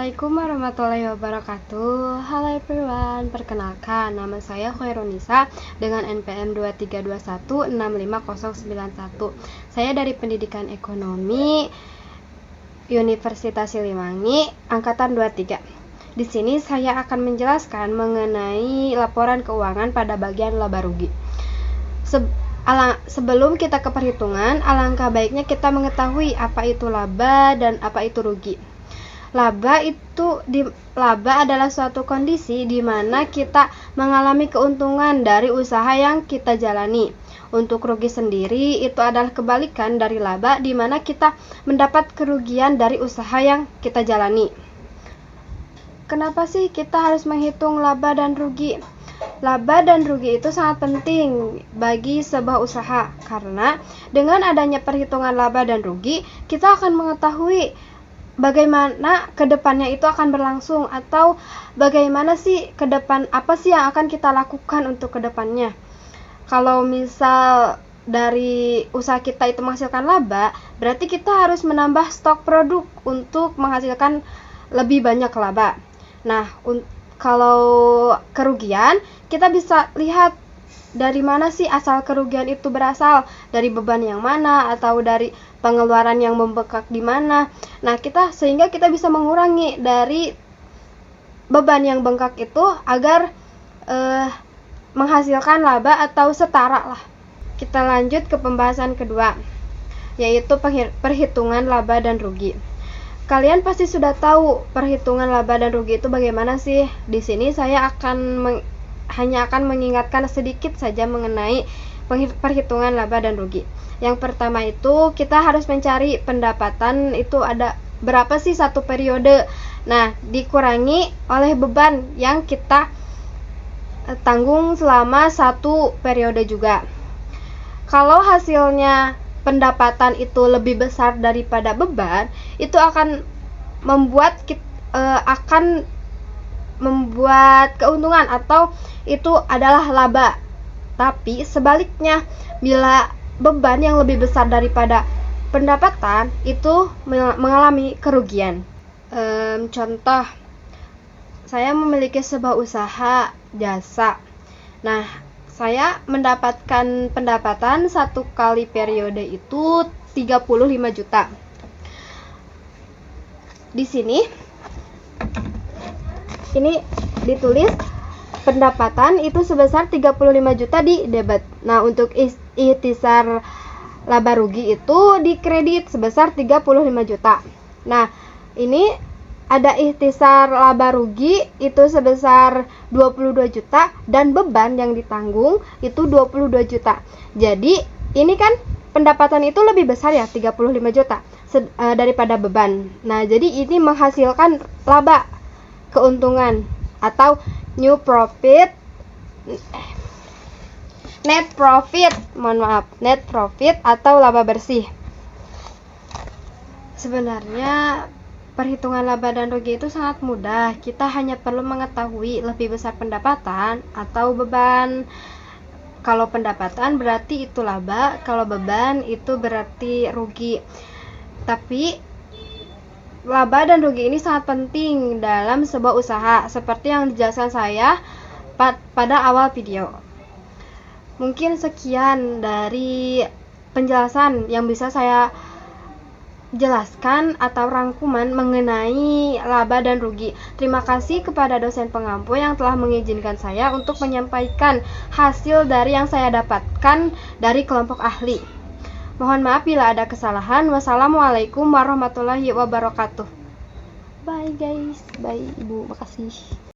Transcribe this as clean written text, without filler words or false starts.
Assalamualaikum warahmatullahi wabarakatuh. Halo everyone, perkenalkan nama saya Khairunisa dengan NPM 2321650091. Saya dari Pendidikan Ekonomi Universitas Siliwangi angkatan 23. Di sini saya akan menjelaskan mengenai laporan keuangan pada bagian laba rugi. Sebelum kita ke perhitungan, alangkah baiknya kita mengetahui apa itu laba dan apa itu rugi. Laba adalah suatu kondisi di mana kita mengalami keuntungan dari usaha yang kita jalani. Untuk rugi sendiri itu adalah kebalikan dari laba, di mana kita mendapat kerugian dari usaha yang kita jalani. Kenapa sih kita harus menghitung laba dan rugi? Laba dan rugi itu sangat penting bagi sebuah usaha, karena dengan adanya perhitungan laba dan rugi, kita akan mengetahui bagaimana kedepannya itu akan berlangsung, atau bagaimana sih ke depan, apa sih yang akan kita lakukan untuk kedepannya. Kalau misal dari usaha kita itu menghasilkan laba, berarti kita harus menambah stok produk untuk menghasilkan lebih banyak laba. Nah, kalau kerugian, kita bisa lihat dari mana sih asal kerugian itu berasal, dari beban yang mana atau dari pengeluaran yang membengkak di mana. Nah, sehingga kita bisa mengurangi dari beban yang bengkak itu agar menghasilkan laba atau setara lah. Kita lanjut ke pembahasan kedua, yaitu perhitungan laba dan rugi. Kalian pasti sudah tahu perhitungan laba dan rugi itu bagaimana sih. Di sini saya hanya akan mengingatkan sedikit saja mengenai perhitungan laba dan rugi. Yang pertama itu kita harus mencari pendapatan itu ada berapa sih satu periode. Nah, dikurangi oleh beban yang kita tanggung selama satu periode juga. Kalau hasilnya pendapatan itu lebih besar daripada beban, itu akan membuat keuntungan atau itu adalah laba. Tapi sebaliknya, bila beban yang lebih besar daripada pendapatan itu mengalami kerugian. Contoh, saya memiliki sebuah usaha jasa. Nah, saya mendapatkan pendapatan satu kali periode itu 35 juta. Di sini ini ditulis pendapatan itu sebesar 35 juta di debit. Nah, untuk ikhtisar laba rugi itu di kredit sebesar 35 juta. Nah, ini ada ikhtisar laba rugi itu sebesar 22 juta dan beban yang ditanggung itu 22 juta. Jadi, ini kan pendapatan itu lebih besar ya, 35 juta daripada beban. Nah, jadi ini menghasilkan laba, keuntungan atau net profit atau laba bersih. Sebenarnya perhitungan laba dan rugi itu sangat mudah. Kita hanya perlu mengetahui lebih besar pendapatan atau beban. Kalau pendapatan berarti itu laba, kalau beban itu berarti rugi. Tapi laba dan rugi ini sangat penting dalam sebuah usaha, seperti yang dijelaskan saya pada awal video. Mungkin sekian dari penjelasan yang bisa saya jelaskan atau rangkuman mengenai laba dan rugi. Terima kasih kepada dosen pengampu yang telah mengizinkan saya untuk menyampaikan hasil dari yang saya dapatkan dari kelompok ahli. Mohon maaf bila ada kesalahan. Wassalamualaikum warahmatullahi wabarakatuh. Bye guys, bye ibu, makasih.